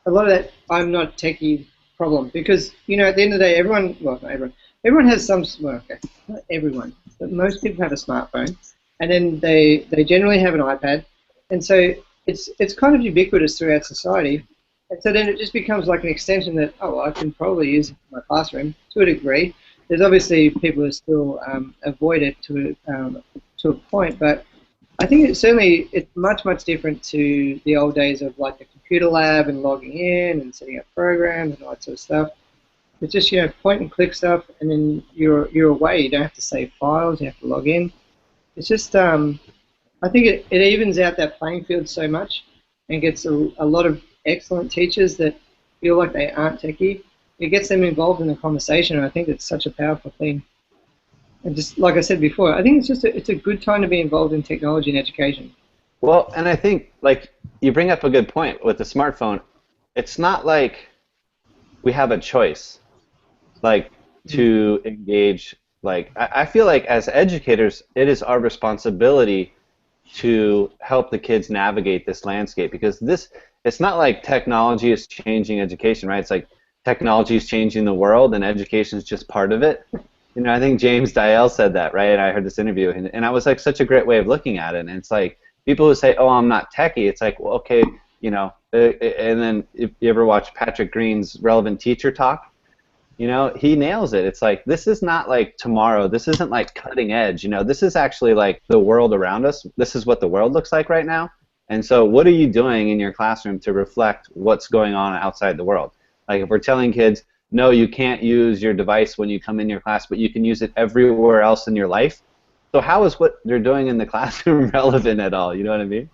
not techie problem, because, you know, at the end of the day, everyone has some, well, okay, not everyone, but most people have a smartphone, and then they generally have an iPad, and so it's kind of ubiquitous throughout society, and so then it just becomes like an extension that, oh, well, I can probably use it in my classroom to a degree. There's obviously people who still avoid it to a point, but I think it's much different to the old days of, like, the computer lab and logging in and setting up programs and all that sort of stuff. It's just, point and click stuff, and then you're away. You don't have to save files. You have to log in. It's just, I think it evens out that playing field so much and gets a lot of excellent teachers that feel like they aren't techie. It gets them involved in the conversation, and I think it's such a powerful thing. And just like I said before, I think it's a good time to be involved in technology and education. Well, and I think, like, you bring up a good point with the smartphone. It's not like we have a choice, like, to engage. Like, I feel like as educators, it is our responsibility to help the kids navigate this landscape, because it's not like technology is changing education, right? It's like technology is changing the world and education is just part of it. I think James Dial said that, right? And I heard this interview, and I was like, such a great way of looking at it. And it's like, people who say, oh, I'm not techie, it's like, well, okay, and then if you ever watch Patrick Green's Relevant Teacher Talk, he nails it. It's like, this is not like tomorrow. This isn't like cutting edge. This is actually like the world around us. This is what the world looks like right now. And so what are you doing in your classroom to reflect what's going on outside the world? Like, if we're telling kids, no, you can't use your device when you come in your class, but you can use it everywhere else in your life. So how is what they're doing in the classroom relevant at all? You know what I mean?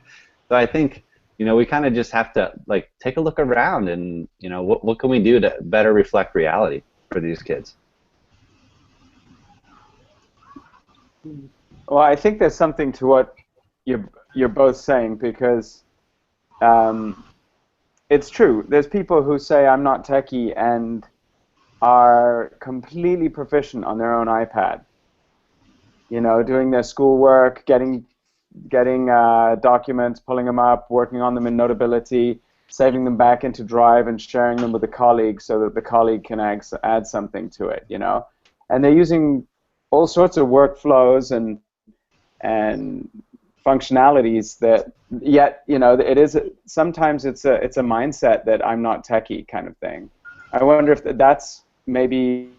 So I think, we kind of just have to, like, take a look around and, what can we do to better reflect reality for these kids? Well, I think there's something to what you're both saying, because it's true. There's people who say, I'm not techie, and are completely proficient on their own iPad. Doing their schoolwork, getting documents, pulling them up, working on them in Notability, saving them back into Drive, and sharing them with a colleague so that the colleague can add something to it. And they're using all sorts of workflows and functionalities that, yet it is sometimes it's a mindset that I'm not techie kind of thing. I wonder if that's maybe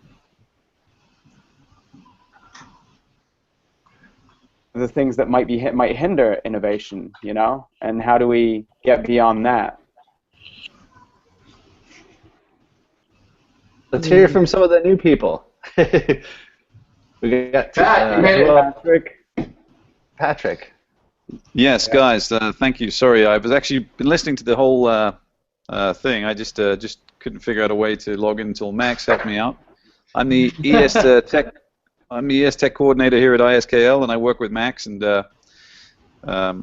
the things that might hinder innovation, and how do we get beyond that? Let's hear from some of the new people. We got Patrick. Yes, guys. Thank you. Sorry, I was actually been listening to the whole thing. I just couldn't figure out a way to log in until Max helped me out. I'm the ES Tech. I'm the ES Tech coordinator here at ISKL, and I work with Max. And I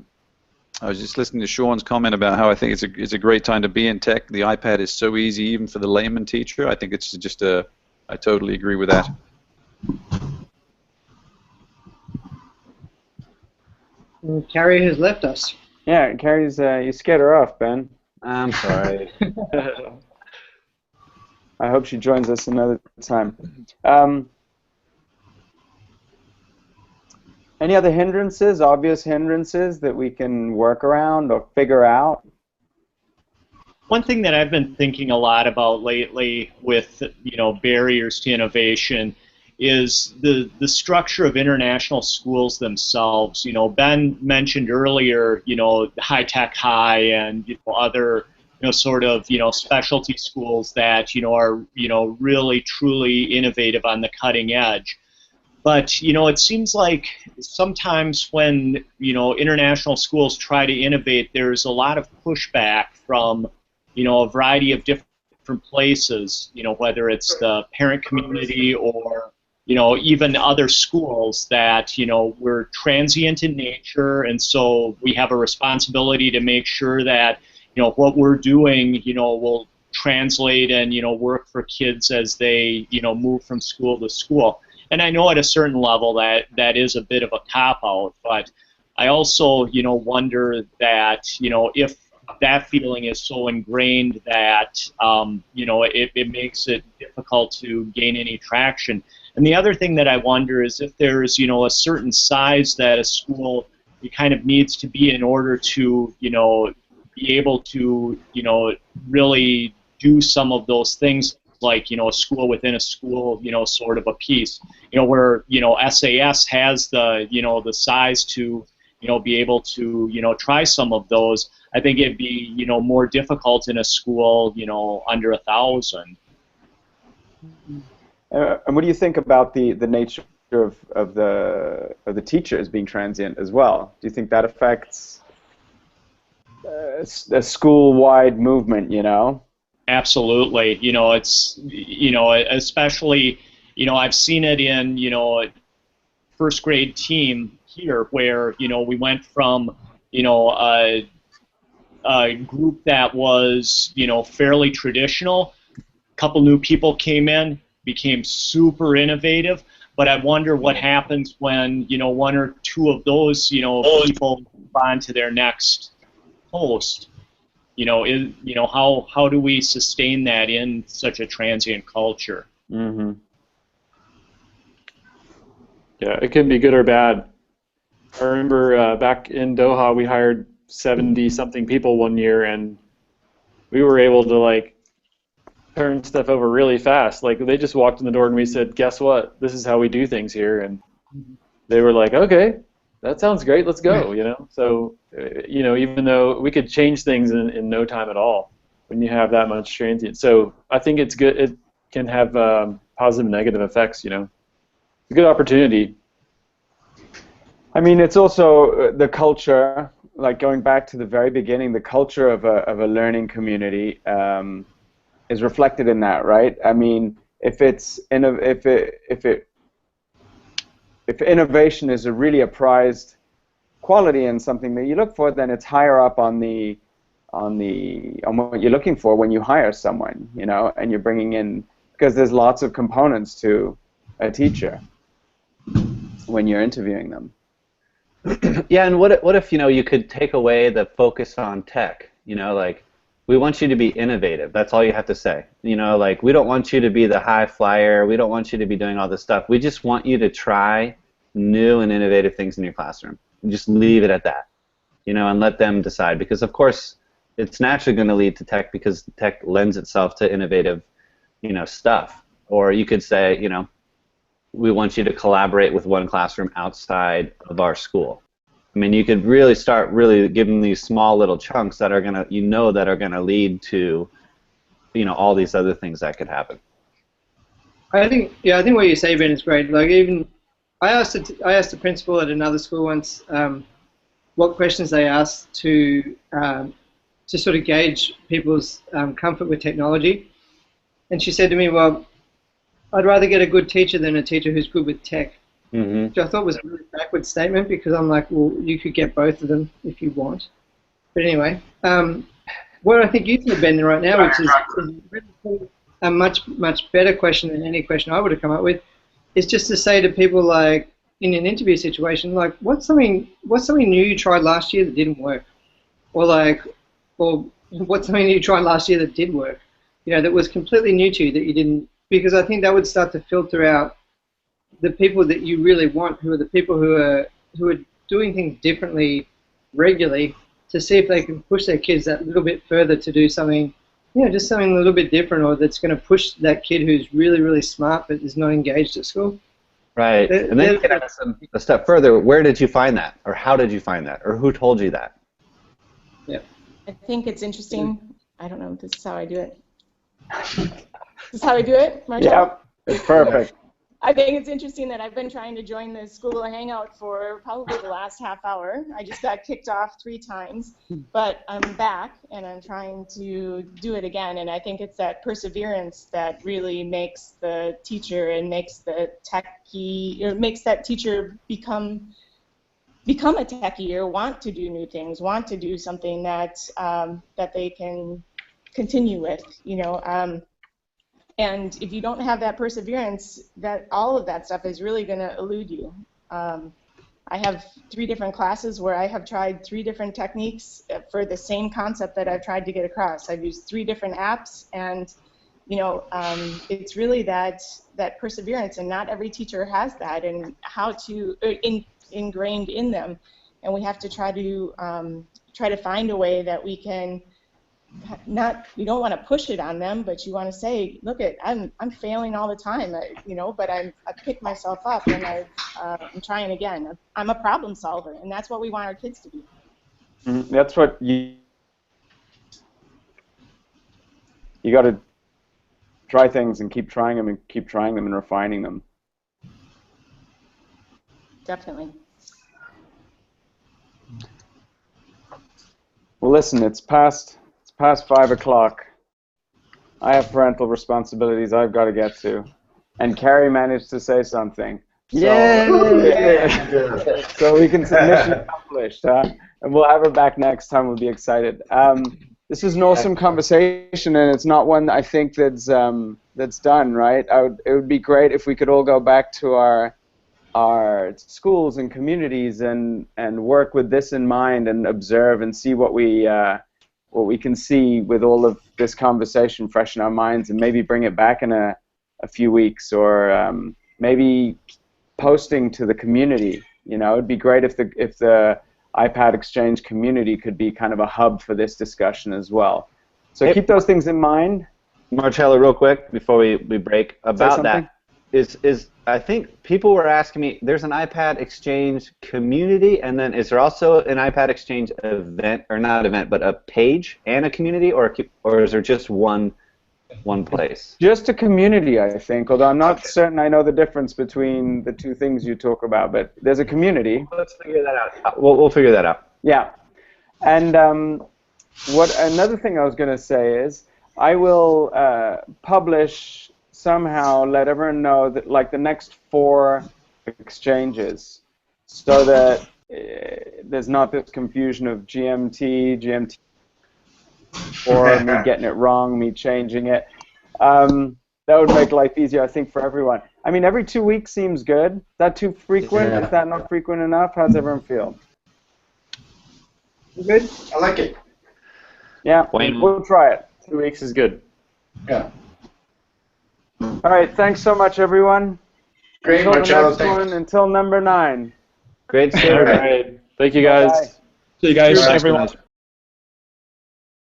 was just listening to Sean's comment about how I think it's a great time to be in tech. The iPad is so easy, even for the layman teacher. I think it's just I totally agree with that. Carrie has left us. Yeah, Carrie's. You scared her off, Ben. I'm sorry. I hope she joins us another time. Any other hindrances, obvious hindrances that we can work around or figure out? One thing that I've been thinking a lot about lately with barriers to innovation is the structure of international schools themselves. Ben mentioned earlier, High Tech High and other sort of specialty schools that are really truly innovative on the cutting edge. But it seems like sometimes when international schools try to innovate, there's a lot of pushback from a variety of different places. Whether it's the parent community or even other schools that we're transient in nature, and so we have a responsibility to make sure that what we're doing will translate and work for kids as they move from school to school. And I know at a certain level that is a bit of a cop-out, but I also, wonder that, if that feeling is so ingrained that, it makes it difficult to gain any traction. And the other thing that I wonder is if there's, a certain size that a school kind of needs to be in order to, be able to, really do some of those things, like a school within a school, sort of a piece, where SAS has the the size to be able to, try some of those. I think it'd be, more difficult in a school, under 1,000. And what do you think about the nature of the teachers being transient as well? Do you think that affects a school-wide movement? Absolutely. It's especially I've seen it in first grade team here where we went from a group that was fairly traditional. A couple new people came in, became super innovative, but I wonder what happens when one or two of those people move on to their next post. How do we sustain that in such a transient culture? Mm-hmm. Yeah, it can be good or bad. I remember back in Doha, we hired 70-something people one year, and we were able to turn stuff over really fast. They just walked in the door and we said, "Guess what? This is how we do things here." And they were like, "Okay, that sounds great. Let's go." So even though we could change things in no time at all when you have that much transient. So I think it's good. It can have positive and negative effects. It's a good opportunity. I mean, it's also the culture. Going back to the very beginning, the culture of a learning community is reflected in that, right? I mean, if innovation is a prized quality and something that you look for, then it's higher up on what you're looking for when you hire someone, and you're bringing in, because there's lots of components to a teacher when you're interviewing them. Yeah, and what if you could take away the focus on tech? We want you to be innovative. That's all you have to say. We don't want you to be the high flyer. We don't want you to be doing all this stuff. We just want you to try new and innovative things in your classroom. And just leave it at that, and let them decide. Because of course, it's naturally going to lead to tech because tech lends itself to innovative, stuff. Or you could say, we want you to collaborate with one classroom outside of our school. I mean, you could really start giving these small little chunks that are gonna, that are gonna lead to, all these other things that could happen. I think what you say, Ben, is great. Even I asked the principal at another school once what questions they asked to sort of gauge people's comfort with technology, and she said to me, "Well, I'd rather get a good teacher than a teacher who's good with tech." Mm-hmm. Which I thought was a really backward statement, because I'm like, well, you could get both of them if you want. But anyway, what I think you said, Ben, right now, which is really a much better question than any question I would have come up with, is just to say to people, in an interview situation, what's something new you tried last year that didn't work, or what's something you tried last year that did work, that was completely new to you that you didn't, because I think that would start to filter out the people that you really want, who are the people who are doing things differently regularly, to see if they can push their kids that little bit further to do something, just something a little bit different, or that's going to push that kid who's really, really smart but is not engaged at school. Right. And then you can ask them a step further, where did you find that? Or how did you find that? Or who told you that? Yeah. I think it's interesting. I don't know if this is how I do it. This is how I do it, Marshall? Yeah, it's perfect. I think it's interesting that I've been trying to join the school hangout for probably the last half hour. I just got kicked off 3 times, but I'm back and I'm trying to do it again. And I think it's that perseverance that really makes the teacher and makes the techie, or makes that teacher become a techie, or want to do new things, want to do something that that they can continue with, And if you don't have that perseverance, that all of that stuff is really going to elude you. I have 3 different classes where I have tried 3 different techniques for the same concept that I've tried to get across. I've used 3 different apps, and it's really that perseverance, and not every teacher has that, and how to ingrained in them, and we have to try to find a way that we can you don't want to push it on them, but you want to say, look, I'm failing all the time, but I picked myself up and I'm trying again. I'm a problem solver, and that's what we want our kids to be. That's what you got to try things and keep trying them and keep trying them and refining them. Definitely. Well, listen, it's past 5 o'clock. I have parental responsibilities I've got to get to, and Carrie managed to say something. Yay! So we can mission accomplished, huh? And we'll have her back next time. We'll be excited. This is an awesome conversation, and it's not one I think that's done right. It would be great if we could all go back to our schools and communities and work with this in mind and observe and see what we can see with all of this conversation fresh in our minds, and maybe bring it back in a few weeks, or maybe posting to the community. It'd be great if the iPad Exchange community could be kind of a hub for this discussion as well. So keep those things in mind. Marcello, real quick before we break, about that is I think people were asking me, there's an iPad Exchange community, and then is there also an iPad Exchange event, or not event, but a page and a community, or is there just one place? Just a community, I think, although I'm not certain I know the difference between the two things you talk about, but there's a community. Let's figure that out. We'll figure that out. Yeah. And another thing I was going to say is I will publish, somehow let everyone know that, like, the next 4 exchanges, so that there's not this confusion of GMT, or me getting it wrong, me changing it. That would make life easier, I think, for everyone. I mean, every 2 weeks seems good. Is that too frequent? Yeah. Is that not frequent enough? How does everyone feel? Good. I like it. Yeah, we'll try it. 2 weeks is good. Yeah. All right, thanks so much, everyone. Great, Marcello. Until number 9. Great, all right. Thank you, guys. Bye. See you guys. Cheers, everyone.